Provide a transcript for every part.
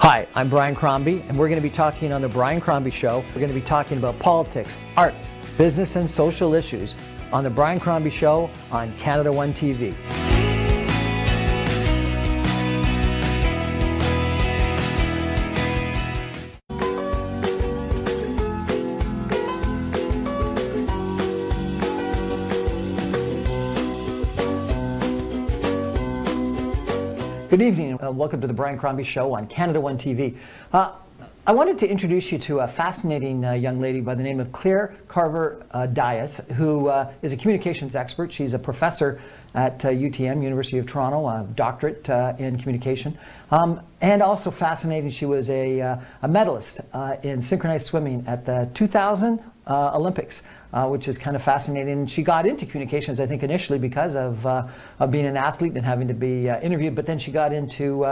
Hi, I'm Brian Crombie, and we're going to be talking on the Brian Crombie Show. We're going to be talking about politics, arts, business, and social issues on the Brian Crombie Show on Canada One TV. Good evening, and welcome to the Brian Crombie Show on Canada One TV. I wanted to introduce you to a fascinating young lady by the name of Carver Dias, who is a communications expert. She's a professor at UTM, University of Toronto, a doctorate in communication. And also fascinating, she was a medalist in synchronized swimming at the 2000 Olympics. Which is kind of fascinating. She got into communications, I think, initially because of being an athlete and having to be interviewed, but then she got into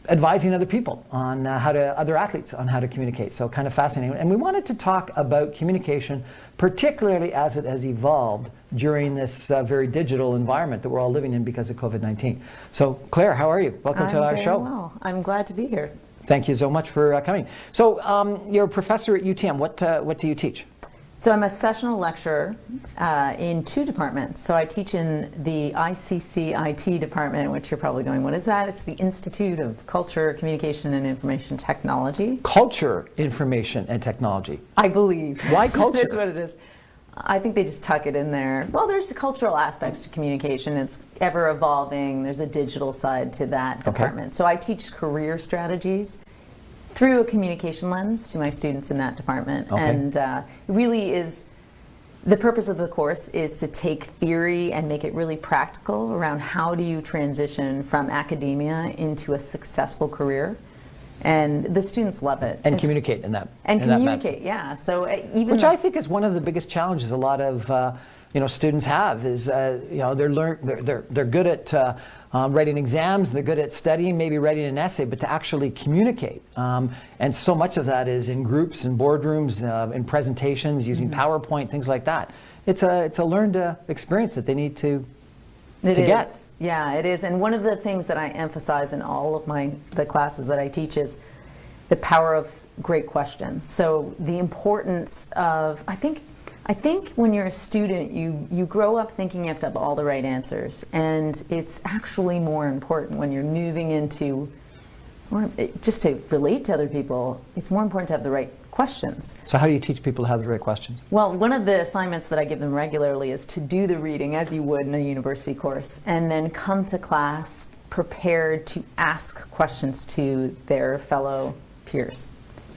advising other people on other athletes on how to communicate. So kind of fascinating. And we wanted to talk about communication, particularly as it has evolved during this very digital environment that we're all living in because of COVID-19. So Claire, how are you? Welcome to our show. Well, I'm glad to be here. Thank you so much for coming. So you're a professor at UTM. What do you teach? So I'm a sessional lecturer in two departments. So I teach in the ICC-IT department, which you're probably going, what is that? It's the Institute of Culture, Communication, and Information Technology. Culture, Information, and Technology. I believe. Why culture? That's what it is. I think they just tuck it in there. Well, there's the cultural aspects to communication. It's ever evolving. There's a digital side to that department. So I teach career strategies through a communication lens to my students in that department. And really is, the purpose of the course is to take theory and make it really practical around how do you transition from academia into a successful career. And the students love it. And communicate in that. And communicate, yeah. So which I think is one of the biggest challenges a lot of students have is they're good at writing exams, they're good at studying, maybe writing an essay, but to actually communicate. And so much of that is in groups and boardrooms, in presentations, using PowerPoint, things like that. It's a learned experience that they need to get. Yeah, it is. And one of the things that I emphasize in all of the classes that I teach is the power of great questions. So the importance of, I think when you're a student, you grow up thinking you have to have all the right answers, and it's actually more important when you're moving into, or just to relate to other people, it's more important to have the right questions. So how do you teach people to have the right questions? Well, one of the assignments that I give them regularly is to do the reading as you would in a university course, and then come to class prepared to ask questions to their fellow peers,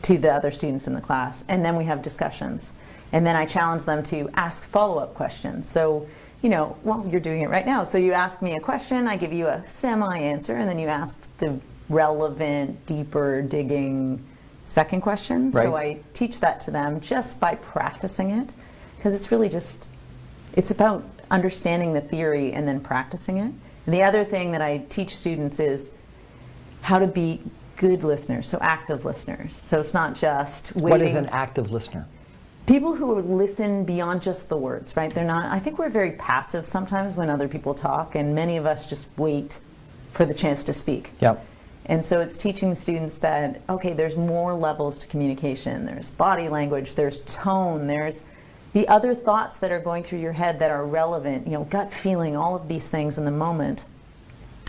to the other students in the class, and then we have discussions. And then I challenge them to ask follow-up questions. So, well, you're doing it right now. So you ask me a question, I give you a semi-answer, and then you ask the relevant, deeper digging second question. Right. So I teach that to them just by practicing it, because it's really it's about understanding the theory and then practicing it. And the other thing that I teach students is how to be good listeners, so active listeners. So it's not just waiting. What is an active listener? People who listen beyond just the words, right? I think we're very passive sometimes when other people talk, and many of us just wait for the chance to speak. Yep. And so it's teaching students that, okay, there's more levels to communication. There's body language, there's tone, there's the other thoughts that are going through your head that are relevant, gut feeling, all of these things in the moment.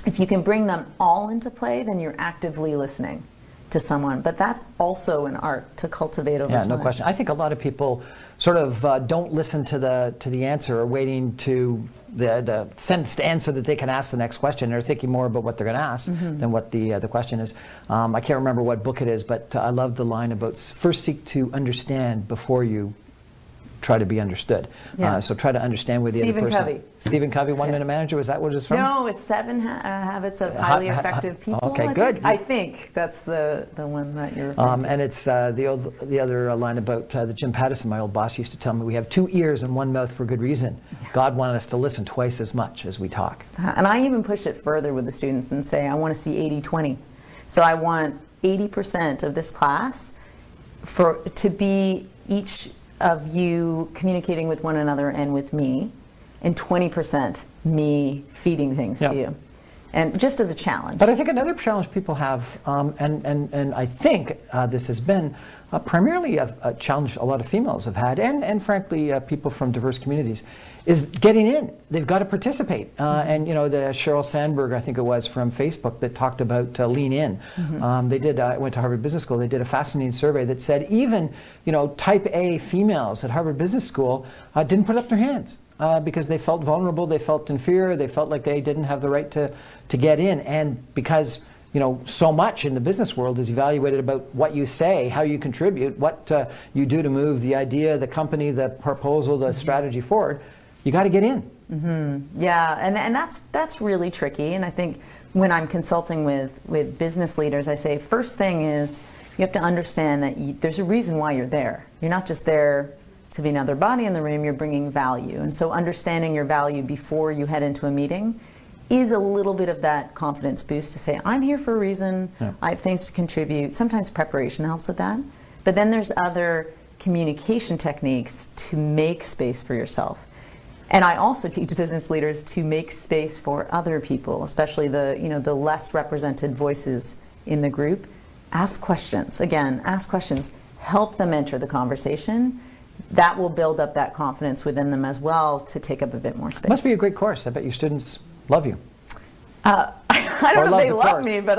If you can bring them all into play, then you're actively listening to someone, but that's also an art to cultivate over time. Yeah, no question. I think a lot of people sort of don't listen to the answer, or waiting to the sentenced answer that they can ask the next question. They're thinking more about what they're going to ask than what the question is. I can't remember what book it is, but I love the line about first seek to understand before you try to be understood. Yeah. So try to understand where the other person. Stephen Covey, One Minute Manager. Was that what it's from? No, it's 7 Habits of Highly Effective People. Okay, good. I think that's the one that you're referring to. And it's the other line about the Jim Pattison, my old boss, used to tell me, we have 2 ears and 1 mouth for good reason. Yeah. God wanted us to listen twice as much as we talk. And I even push it further with the students and say, I want to see 80-20. So I want 80% of this class to be each of you communicating with one another and with me, and 20% me feeding things to you. and just as a challenge. But I think another challenge people have, and I think this has been primarily a challenge a lot of females have had, and frankly people from diverse communities, is getting in. They've got to participate. And you know, the Sheryl Sandberg, I think it was, from Facebook, that talked about Lean In. They did, I went to Harvard Business School, they did a fascinating survey that said even, you know, type A females at Harvard Business School didn't put up their hands. Because they felt vulnerable, they felt inferior, they felt like they didn't have the right to get in. And because, you know, so much in the business world is evaluated about what you say, how you contribute, what you do to move the idea, the company, the proposal, the strategy forward, you got to get in. Yeah, and that's really tricky. And I think when I'm consulting with business leaders, I say first thing is you have to understand that there's a reason why you're there. You're not just there to be another body in the room, you're bringing value. And so understanding your value before you head into a meeting is a little bit of that confidence boost to say, I'm here for a reason, I have things to contribute. Sometimes preparation helps with that. But then there's other communication techniques to make space for yourself. And I also teach business leaders to make space for other people, especially the less represented voices in the group. Ask questions. Again, ask questions. Help them enter the conversation. That will build up that confidence within them as well to take up a bit more space. Must be a great course. I bet your students love you. I don't know if they love course. me, but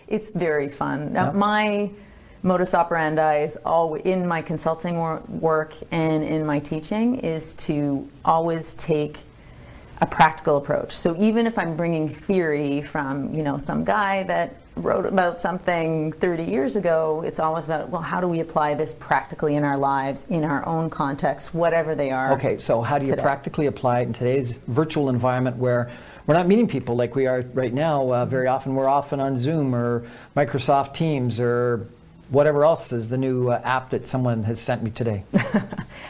it's very fun. Now, my modus operandi is in my consulting work and in my teaching is to always take a practical approach. So even if I'm bringing theory from, you know, some guy that wrote about something 30 years ago, it's always about, well, how do we apply this practically in our lives, in our own context, whatever they are. Okay, so how do you practically apply it in today's virtual environment where we're not meeting people like we are right now? Very often we're often on Zoom or Microsoft Teams or whatever else is the new app that someone has sent me today.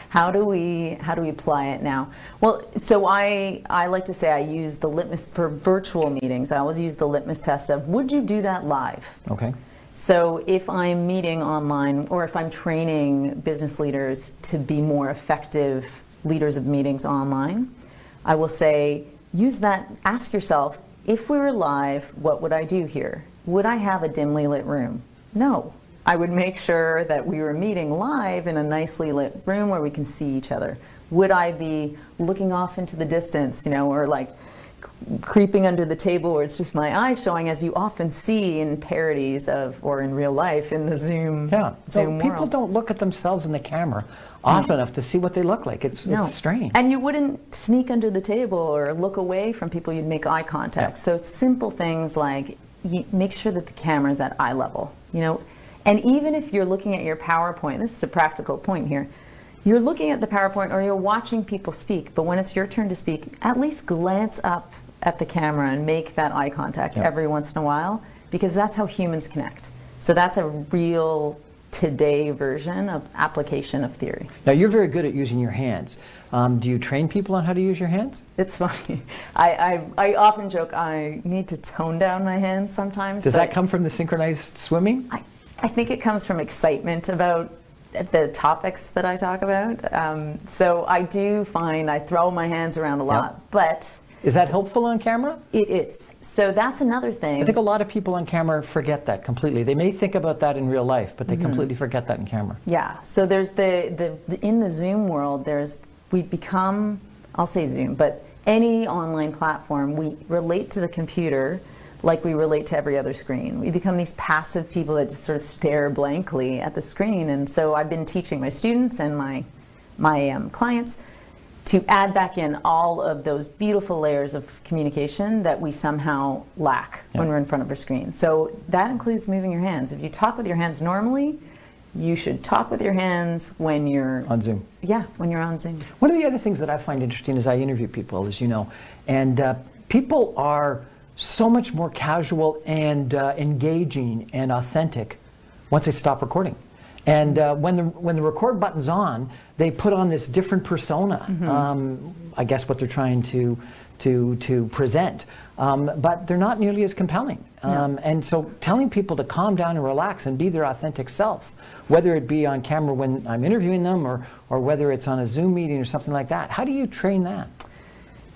How do we apply it now? Well, so I like to say I use the litmus for virtual meetings. I always use the litmus test of, would you do that live? Okay. So if I'm meeting online or if I'm training business leaders to be more effective leaders of meetings online, I will say, use that, ask yourself, if we were live, what would I do here? Would I have a dimly lit room? No. I would make sure that we were meeting live in a nicely lit room where we can see each other. Would I be looking off into the distance, you know, or like creeping under the table where it's just my eyes showing, as you often see in parodies of, or in real life in the Zoom Zoom people world. don't look at themselves in the camera often enough to see what they look like. It's strange. And you wouldn't sneak under the table or look away from people, you'd make eye contact. So simple things like you make sure that the camera's at eye level, you know. And even if you're looking at your PowerPoint, this is a practical point here, you're looking at the PowerPoint or you're watching people speak, but when it's your turn to speak, at least glance up at the camera and make that eye contact every once in a while, because that's how humans connect. So that's a real today version of application of theory. Now, you're very good at using your hands. Do you train people on how to use your hands? It's funny. I often joke I need to tone down my hands sometimes. Does that come from the synchronized swimming? I think it comes from excitement about the topics that I talk about. So I do find I throw my hands around a lot, but... Is that helpful on camera? It is. So that's another thing. I think a lot of people on camera forget that completely. They may think about that in real life, but they completely forget that in camera. Yeah. So there's the in the Zoom world, we become, I'll say Zoom, but any online platform, we relate to the computer like we relate to every other screen. We become these passive people that just sort of stare blankly at the screen. And so I've been teaching my students and my clients to add back in all of those beautiful layers of communication that we somehow lack when we're in front of a screen. So that includes moving your hands. If you talk with your hands normally, you should talk with your hands when you're on Zoom. Yeah, when you're on Zoom. One of the other things that I find interesting is I interview people, as you know, and people are so much more casual and engaging and authentic once they stop recording. And when the record button's on, they put on this different persona. I guess what they're trying to present, but they're not nearly as compelling. And so telling people to calm down and relax and be their authentic self, whether it be on camera when I'm interviewing them or whether it's on a Zoom meeting or something like that. How do you train that?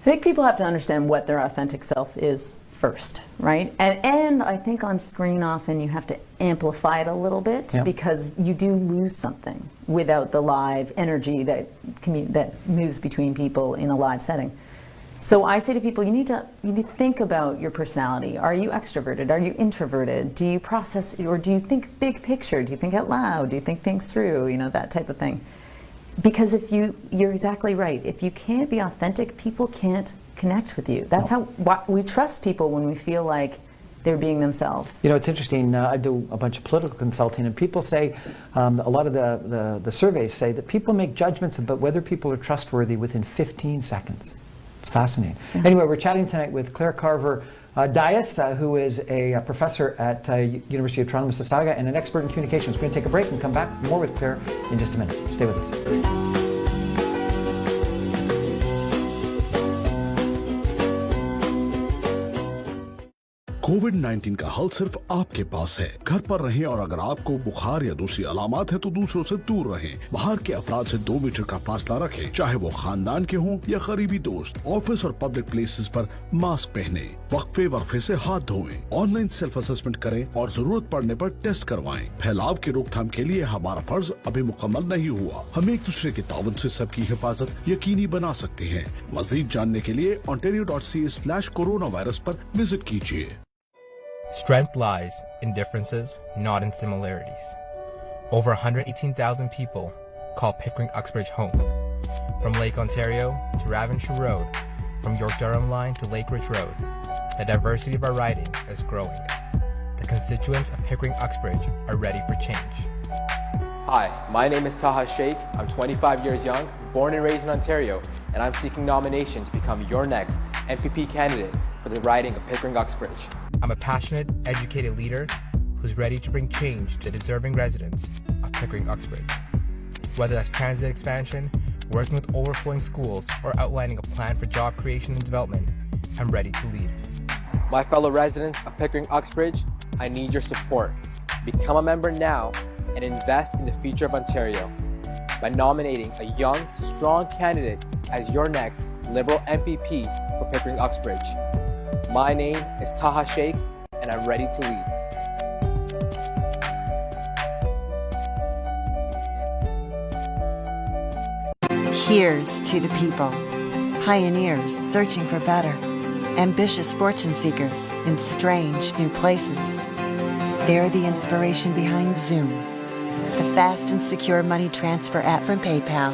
think people have to understand what their authentic self is first, right? And I think on screen often you have to amplify it a little bit because you do lose something without the live energy that moves between people in a live setting. So I say to people, you need to think about your personality. Are you extroverted? Are you introverted? Do you process, or do you think big picture? Do you think out loud? Do you think things through? You know, that type of thing. Because if you're exactly right. If you can't be authentic, people can't connect with you. That's how we trust people, when we feel like they're being themselves. You know, it's interesting. I do a bunch of political consulting, and people say, a lot of the surveys say that people make judgments about whether people are trustworthy within 15 seconds. It's fascinating. Anyway, we're chatting tonight with Claire Carver Dias, who is a professor at University of Toronto, Mississauga, and an expert in communications. We're going to take a break and come back more with Claire in just a minute. Stay with us. कोविड-19 का हल सिर्फ आपके पास है। घर पर रहें और अगर आपको बुखार या दूसरी अलामत है तो दूसरों से दूर रहें। बाहर के अफराद से 2 मीटर का फासला रखें, चाहे वो खानदान के हों या करीबी दोस्त। ऑफिस और पब्लिक प्लेसेस पर मास्क पहने, वक्फे से हाथ धोएं, ऑनलाइन सेल्फ असेसमेंट करें और जरूरत पड़ने पर टेस्ट करवाएं। फैलाव की रोकथाम के लिए हमारा फर्ज अभी मुकम्मल नहीं हुआ। हम एक दूसरे के ताउन से सबकी हिफाजत यकीनी बना सकते हैं। मजीद जानने के लिए ontario.ca/coronavirus पर विजिट कीजिए। Strength lies in differences, not in similarities. Over 118,000 people call Pickering Uxbridge home. From Lake Ontario to Ravenshoe Road, from York Durham Line to Lake Ridge Road, the diversity of our riding is growing. The constituents of Pickering Uxbridge are ready for change. Hi, my name is Taha Sheikh. I'm 25 years young, born and raised in Ontario, and I'm seeking nomination to become your next MPP candidate for the riding of Pickering Uxbridge. I'm a passionate, educated leader who's ready to bring change to deserving residents of Pickering Uxbridge. Whether that's transit expansion, working with overflowing schools, or outlining a plan for job creation and development, I'm ready to lead. My fellow residents of Pickering Uxbridge, I need your support. Become a member now and invest in the future of Ontario by nominating a young, strong candidate as your next Liberal MPP for Pickering Uxbridge. My name is Taha Sheikh, and I'm ready to lead. Here's to the people, pioneers searching for better, ambitious fortune seekers in strange new places. They're the inspiration behind Zoom, the fast and secure money transfer app from PayPal.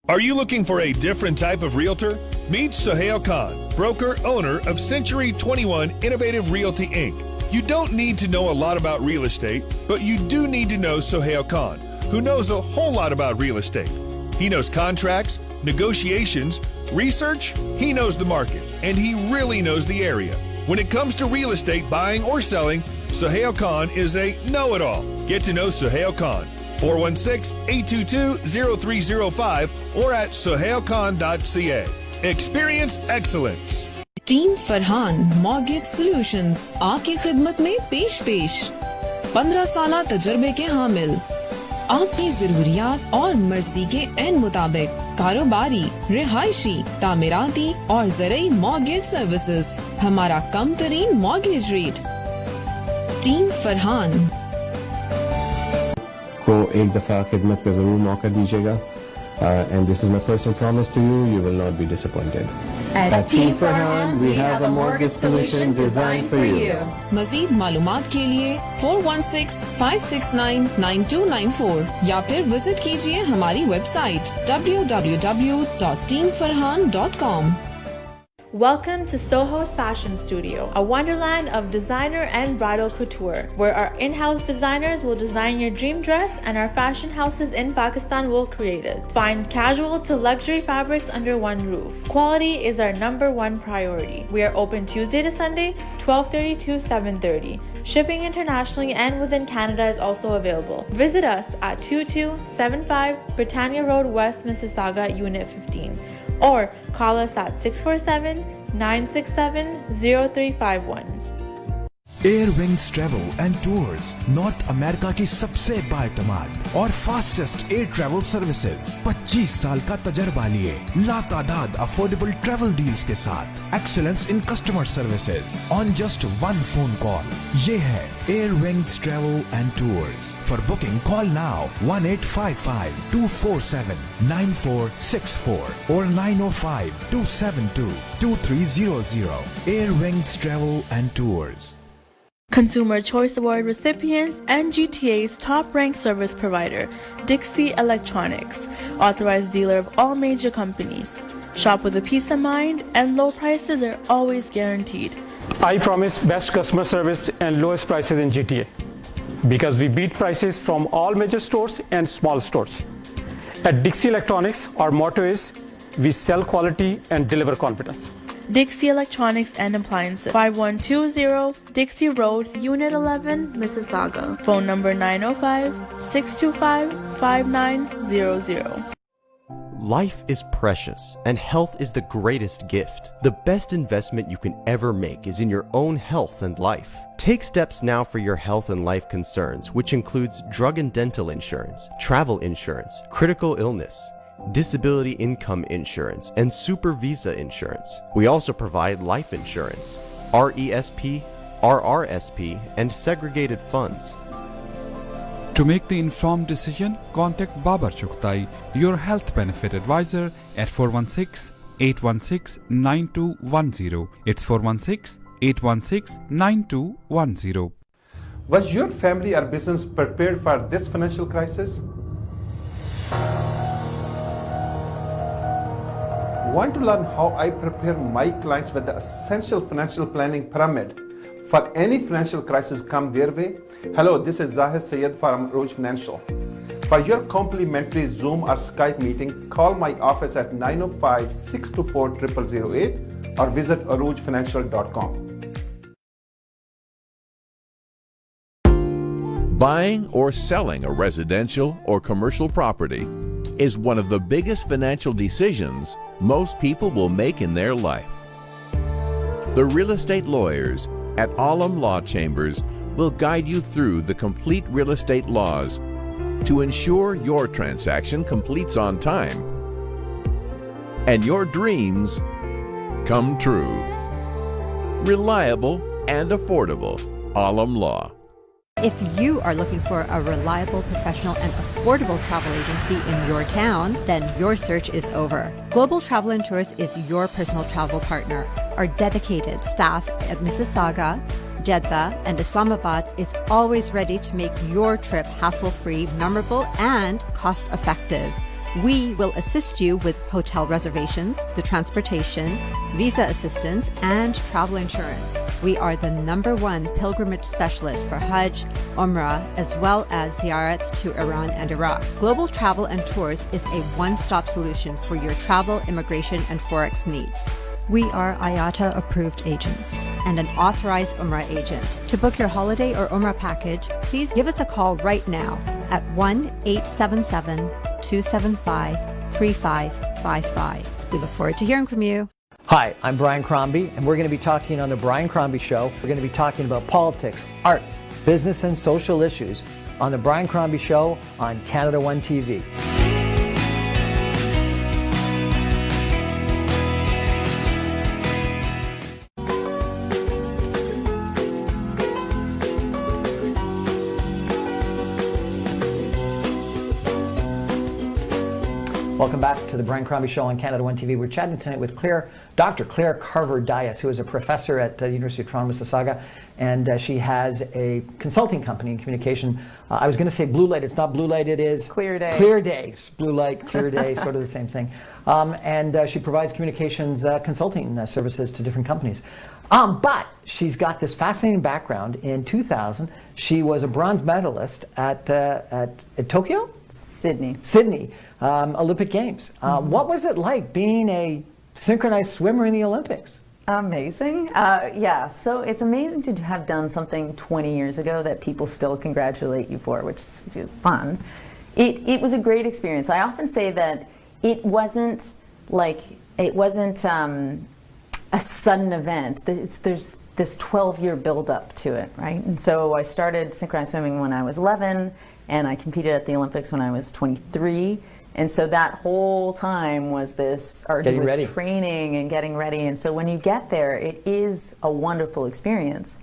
Are you looking for a different type of realtor? Meet Sohail Khan, broker owner of Century 21 Innovative Realty Inc. You don't need to know a lot about real estate, but you do need to know Sohail Khan, who knows a whole lot about real estate. He knows contracts, negotiations, research, he knows the market, and he really knows the area. When it comes to real estate buying or selling, Sohail Khan is a know-it-all. Get to know Sohail Khan. 416-822-0305 or at sohailkhan.ca. Experience excellence. Team Farhan mortgage solutions आपकी खिदमत में पेश 15 साला तजर्बे के हामिल, आपकी जरूरियात और मर्जी के एन मुताबिक कारोबारी, रिहायशी, तामीराती और ज़रूरी मॉर्गेज सर्विसेज। हमारा कम तरीन मॉर्गेज रेट। टीम फरहान को एक दफा खिदमत का जरूर मौका दीजिएगा। And this is my personal promise to you, you will not be disappointed. At Team Farhan, we have a mortgage solution designed for you. मज़ीद मालूमात के लिए 416-569-9294 या फिर विजिट कीजिए हमारी website www.teamfarhan.com. Welcome to Soho's Fashion Studio, a wonderland of designer and bridal couture, where our in-house designers will design your dream dress and our fashion houses in Pakistan will create it. Find casual to luxury fabrics under one roof. Quality is our #1 priority. We are open Tuesday to Sunday, 12:30 to 7:30. Shipping internationally and within Canada is also available. Visit us at 2275 Britannia Road, West Mississauga, Unit 15. Or call us at 647-967-0351. Air wings travel and tours north America की सबसे बाएतमाद और fastest air travel services. 25 साल का तजर्बा लिए लातादाद affordable travel deals के साथ excellence in customer services on just one phone call. ये है air wings travel and tours. For booking call now 1855-247-9464 or 905-272-2300. Air Wings Travel and Tours. Consumer Choice Award recipients and GTA's top-ranked service provider, Dixie Electronics, authorized dealer of all major companies. Shop with a peace of mind, and low prices are always guaranteed. I promise best customer service and lowest prices in GTA because we beat prices from all major stores and small stores. At Dixie Electronics, our motto is we sell quality and deliver confidence. Dixie Electronics and Appliances, 5120 Dixie Road, Unit 11, Mississauga. Phone number 905-625-5900. Life is precious, and health is the greatest gift. The best investment you can ever make is in your own health and life. Take steps now for your health and life concerns, which includes drug and dental insurance, travel insurance, critical illness, disability income insurance, and super visa insurance. We also provide life insurance, RESP, RRSP, and segregated funds. To make the informed decision, contact Babar Chughtai, your health benefit advisor at 416-816-9210. It's 416-816-9210. Was your family or business prepared for this financial crisis? Want to learn how I prepare my clients with the essential financial planning pyramid for any financial crisis come their way? Hello, this is Zahid Sayed from Arooj Financial. For your complimentary Zoom or Skype meeting, call my office at 905-624-0008 or visit aroojfinancial.com. Buying or selling a residential or commercial property is one of the biggest financial decisions most people will make in their life. The real estate lawyers at Alam Law Chambers will guide you through the complete real estate laws to ensure your transaction completes on time and your dreams come true. Reliable and affordable. Alam Law. If you are looking for a reliable, professional, and affordable travel agency in your town, then your search is over. Global Travel and Tours is your personal travel partner. Our dedicated staff at Mississauga, Jeddah, and Islamabad is always ready to make your trip hassle-free, memorable, and cost-effective. We will assist you with hotel reservations, the transportation, visa assistance, and travel insurance. We are the #1 pilgrimage specialist for Hajj, Umrah, as well as ziyarat to Iran and Iraq. Global Travel and Tours is a one-stop solution for your travel, immigration, and Forex needs. We are IATA approved agents and an authorized Umrah agent. To book your holiday or Umrah package, please give us a call right now at 1-877-275-3555. We look forward to hearing from you. Hi, I'm Brian Crombie, and we're going to be talking on the Brian Crombie Show. We're going to be talking about politics, arts, business, and social issues on the Brian Crombie Show on Canada One TV. Welcome back to the Brian Crombie Show on Canada One TV. We're chatting tonight with Dr. Claire Carver-Dias, who is a professor at the University of Toronto, Mississauga, and she has a consulting company in communication. I was going to say Blue Light. It's not Blue Light. It is Clear Day. Clear Day. Blue Light, Clear Day, sort of the same thing. And she provides communications consulting services to different companies. But she's got this fascinating background. In 2000, she was a bronze medalist at Tokyo? Sydney. Olympic Games. What was it like being a synchronized swimmer in the Olympics? Amazing. Yeah, so it's amazing to have done something 20 years ago that people still congratulate you for, which is fun. It was a great experience. I often say that it wasn't a sudden event. this 12-year build-up to it, right? And so I started synchronized swimming when I was 11, and I competed at the Olympics when I was 23. And so that whole time was this arduous training and getting ready. And so when you get there, it is a wonderful experience.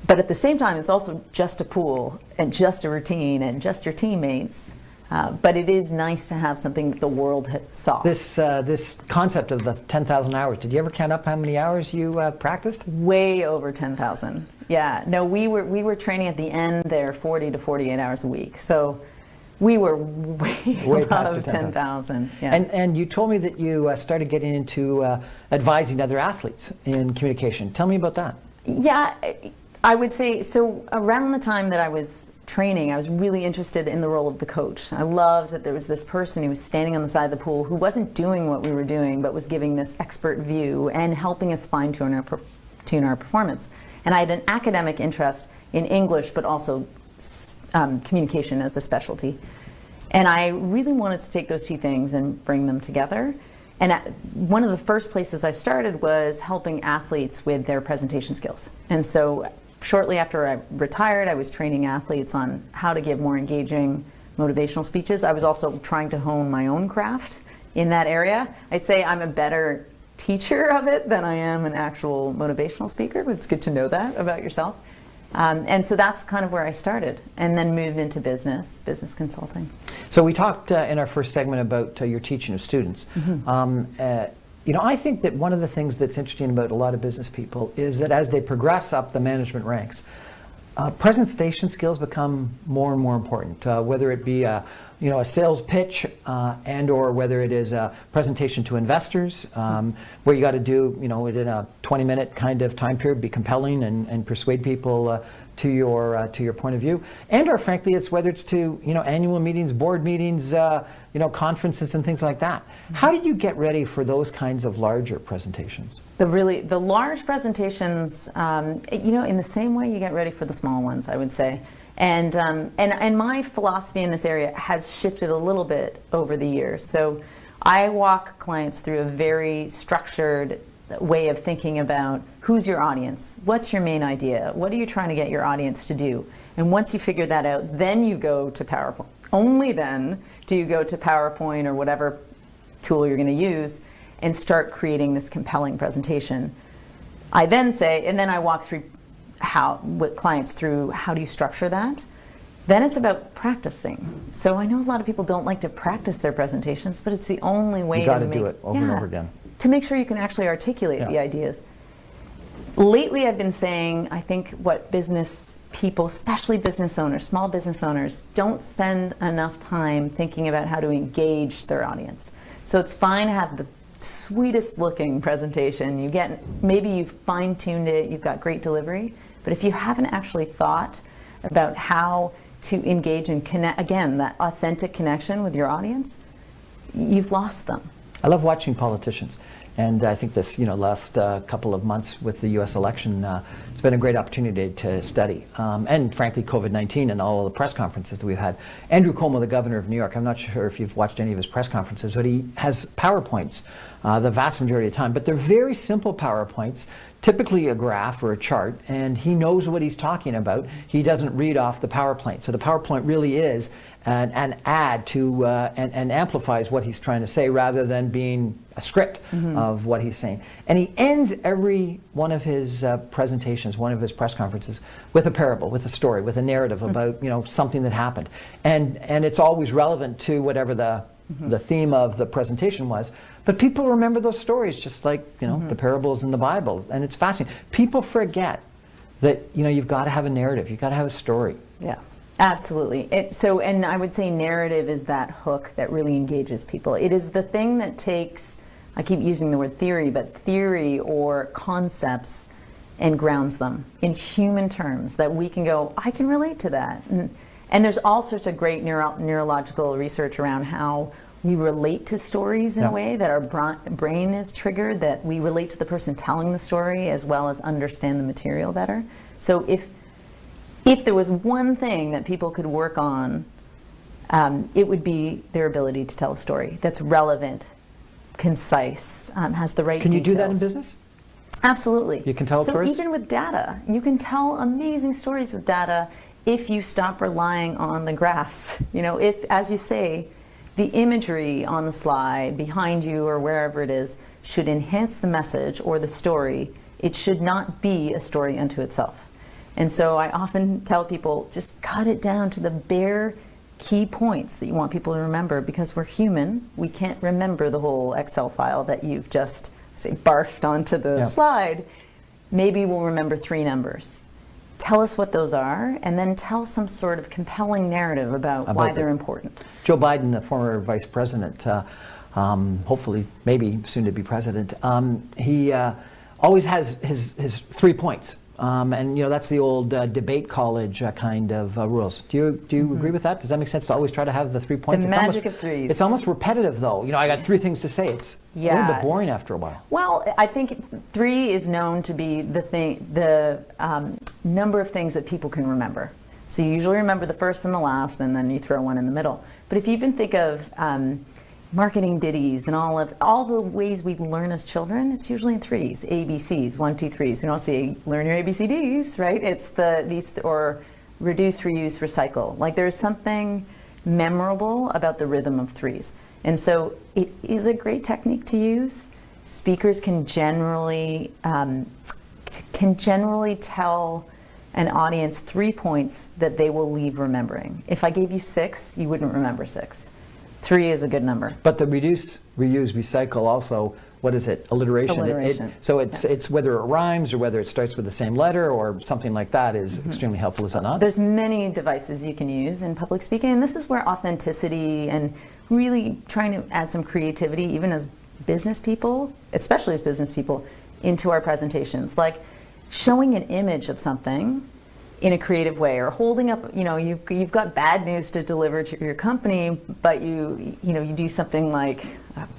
But at the same time, it's also just a pool and just a routine and just your teammates. But it is nice to have something that the world saw. This concept of the 10,000 hours, did you ever count up how many hours you practiced? Way over 10,000. Yeah, no, we were training at the end there 40 to 48 hours a week. So we were way above 10,000. Yeah. And you told me that you started getting into advising other athletes in communication. Tell me about that. Yeah, I would say, so around the time that I was training, I was really interested in the role of the coach. I loved that there was this person who was standing on the side of the pool who wasn't doing what we were doing, but was giving this expert view and helping us fine-tune our performance. And I had an academic interest in English, but also communication as a specialty. And I really wanted to take those two things and bring them together. And one of the first places I started was helping athletes with their presentation skills. And so shortly after I retired, I was training athletes on how to give more engaging motivational speeches. I was also trying to hone my own craft in that area. I'd say I'm a better teacher of it than I am an actual motivational speaker, but it's good to know that about yourself. And so that's kind of where I started, and then moved into business consulting. So we talked in our first segment about your teaching of students. You know, I think that one of the things that's interesting about a lot of business people is that as they progress up the management ranks, presentation skills become more and more important, whether it be a sales pitch and or whether it is a presentation to investors where you got to do, within a 20-minute kind of time period, be compelling and persuade people to your point of view, and or frankly, it's whether it's to annual meetings, board meetings, conferences and things like that. How do you get ready for those kinds of larger presentations? The large presentations, in the same way you get ready for the small ones, I would say. And my philosophy in this area has shifted a little bit over the years. So I walk clients through a very structured way of thinking about who's your audience, what's your main idea, what are you trying to get your audience to do? And once you figure that out, then you go to PowerPoint. Only then do you go to PowerPoint or whatever tool you're going to use and start creating this compelling presentation. I then say, and then I walk through with clients through how do you structure that. Then it's about practicing. So I know a lot of people don't like to practice their presentations, but it's the only way to do it over and over again. To make sure you can actually articulate the ideas. Lately I've been saying, I think what business people, especially business owners, small business owners, don't spend enough time thinking about how to engage their audience. So it's fine to have the sweetest looking presentation. Maybe you've fine-tuned it, you've got great delivery, but if you haven't actually thought about how to engage and connect, again, that authentic connection with your audience, you've lost them. I love watching politicians, and I think this last couple of months with the U.S. election, it's been a great opportunity to study, and frankly COVID-19 and all of the press conferences that we've had. Andrew Cuomo, the governor of New York, I'm not sure if you've watched any of his press conferences, but he has PowerPoints the vast majority of the time, but they're very simple PowerPoints, typically a graph or a chart, and he knows what he's talking about. He doesn't read off the PowerPoint. So the PowerPoint really is an add to and amplifies what he's trying to say rather than being a script of what he's saying. And he ends every one of his presentations, one of his press conferences, with a parable, with a story, with a narrative about something that happened. And it's always relevant to whatever the theme of the presentation was. But people remember those stories just like the parables in the Bible, and it's fascinating. People forget that you've got to have a narrative, you've got to have a story. Yeah, absolutely. And I would say narrative is that hook that really engages people. It is the thing that takes, I keep using the word theory, but theory or concepts and grounds them in human terms that we can go, I can relate to that. And there's all sorts of great neurological research around how we relate to stories in a way that our brain is triggered, that we relate to the person telling the story as well as understand the material better. So if there was one thing that people could work on, it would be their ability to tell a story that's relevant, concise, has the right Can you details. do that in business? Absolutely. You can tell So stories? even with data, you can tell amazing stories with data if you stop relying on the graphs. You know, if, as you say, the imagery on the slide behind you or wherever it is should enhance the message or the story, it should not be a story unto itself. And so I often tell people, just cut it down to the bare key points that you want people to remember, because we're human. We can't remember the whole Excel file that you've just, say, barfed onto the slide. Maybe we'll remember 3 numbers. Tell us what those are, and then tell some sort of compelling narrative about why they're important. Joe Biden, the former vice president, hopefully, maybe soon to be president, he always has his 3 points. And you know, that's the old debate college kind of rules. Do you agree with that? Does that make sense to always try to have the 3 points? The magic of threes. It's almost repetitive, though. You know, I got 3 things to say. It's a little bit boring after a while. Well, I think 3 is known to be the number of things that people can remember. So you usually remember the first and the last, and then you throw one in the middle. But if you even think of marketing ditties and all the ways we learn as children, it's usually in 3s, ABCs, 1, 2, 3s. We don't say learn your ABCDs, right? It's these, or reduce, reuse, recycle. Like there's something memorable about the rhythm of 3s. And so it is a great technique to use. Speakers can generally tell an audience 3 points that they will leave remembering. If I gave you 6, you wouldn't remember 6. 3 is a good number. But the reduce, reuse, recycle also, what is it? Alliteration. Alliteration. So it's whether it rhymes or whether it starts with the same letter or something like that is extremely helpful, is it not? There's many devices you can use in public speaking, and this is where authenticity and really trying to add some creativity, even as business people, especially as business people, into our presentations. Like showing an image of something in a creative way, or holding up, you know, you've got bad news to deliver to your company, but you do something like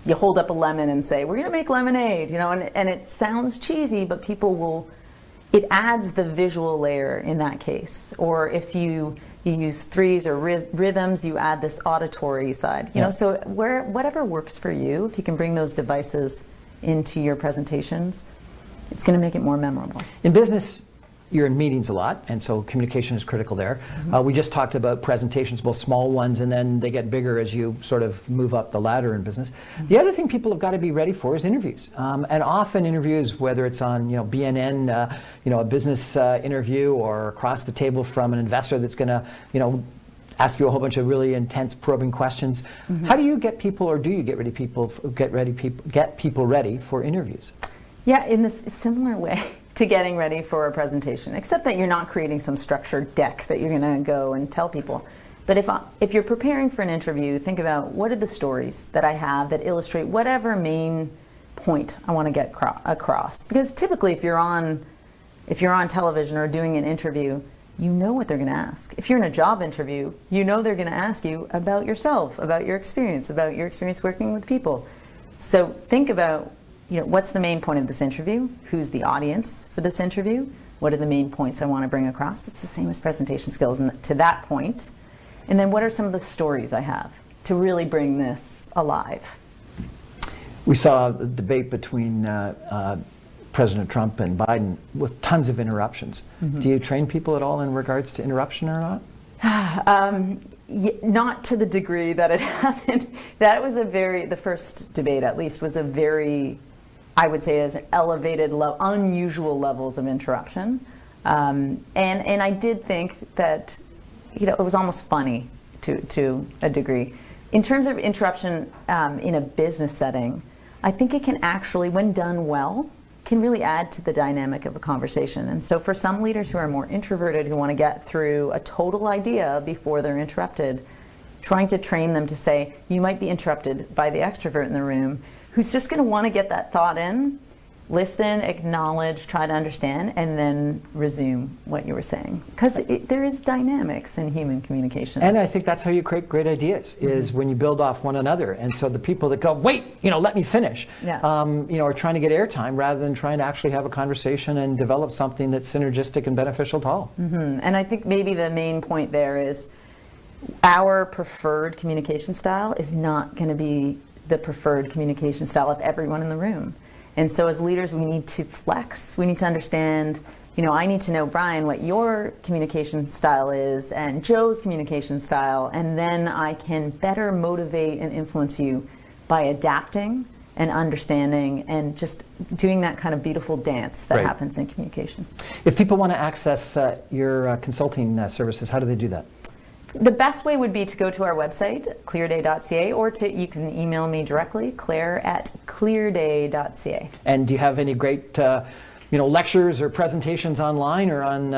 you hold up a lemon and say, we're going to make lemonade, you know, and it sounds cheesy, but people will, it adds the visual layer in that case. Or if you use 3s or rhythms, you add this auditory side, you know, so whatever works for you, if you can bring those devices into your presentations, it's going to make it more memorable. In business, you're in meetings a lot, and so communication is critical there. We just talked about presentations, both small ones, and then they get bigger as you sort of move up the ladder in business. The other thing people have got to be ready for is interviews. And often interviews, whether it's on BNN, a business interview, or across the table from an investor that's going to ask you a whole bunch of really intense probing questions. How do you get people, or do you get people ready for interviews? Yeah, in this similar way to getting ready for a presentation, except that you're not creating some structured deck that you're going to go and tell people. But if you're preparing for an interview, think about what are the stories that I have that illustrate whatever main point I want to get across. Because typically, if you're on television or doing an interview, you know what they're going to ask. If you're in a job interview, you know they're going to ask you about yourself, about your experience working with people. So think about, what's the main point of this interview? Who's the audience for this interview? What are the main points I want to bring across? It's the same as presentation skills to that point. And then what are some of the stories I have to really bring this alive? We saw a debate between President Trump and Biden with tons of interruptions. Do you train people at all in regards to interruption or not? Not to the degree that it happened. That was the first debate at least was a very, I would say, as elevated, unusual levels of interruption. And I did think that, it was almost funny to a degree. In terms of interruption in a business setting, I think it can actually, when done well, can really add to the dynamic of a conversation. And so for some leaders who are more introverted, who want to get through a total idea before they're interrupted, trying to train them to say, you might be interrupted by the extrovert in the room, who's just going to want to get that thought in, listen, acknowledge, try to understand, and then resume what you were saying. Because there is dynamics in human communication. And I think that's how you create great ideas, is when you build off one another. And so the people that go, wait, let me finish, are trying to get airtime rather than trying to actually have a conversation and develop something that's synergistic and beneficial to all. And I think maybe the main point there is our preferred communication style is not going to be the preferred communication style of everyone in the room. And so as leaders, we need to flex. We need to understand, I need to know, Brian, what your communication style is and Joe's communication style, and then I can better motivate and influence you by adapting and understanding and just doing that kind of beautiful dance that happens in communication. If people want to access your consulting services, how do they do that? The best way would be to go to our website, clearday.ca, or you can email me directly, claire@clearday.ca. And do you have any great lectures or presentations online or on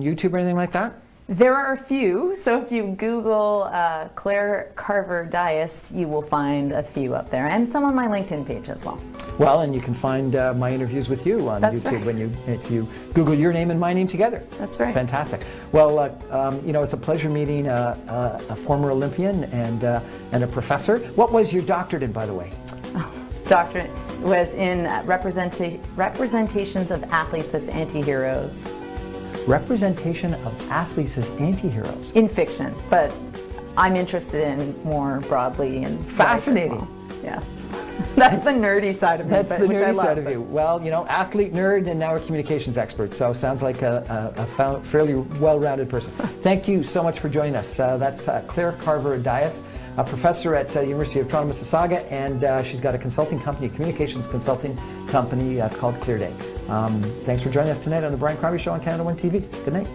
YouTube or anything like that? There are a few. So if you Google Claire Carver Dias, you will find a few up there, and some on my LinkedIn page as well. Well, and you can find my interviews with you on YouTube if you Google your name and my name together. That's right. Fantastic. Well, it's a pleasure meeting a former Olympian and a professor. What was your doctorate in, by the way? Doctorate was in representations of athletes as anti-heroes. Representation of athletes as anti-heroes. In fiction, but I'm interested in more broadly and fascinating. Yeah. That's the nerdy side of me. That's the nerdy side of you. Well, athlete, nerd, and now a communications expert. So sounds like a fairly well-rounded person. Thank you so much for joining us. That's Claire Carver Dias, a professor at the University of Toronto, Mississauga, and she's got a consulting company, a communications consulting company called ClearDay. Thanks for joining us tonight on the Brian Crombie Show on Canada One TV. Good night.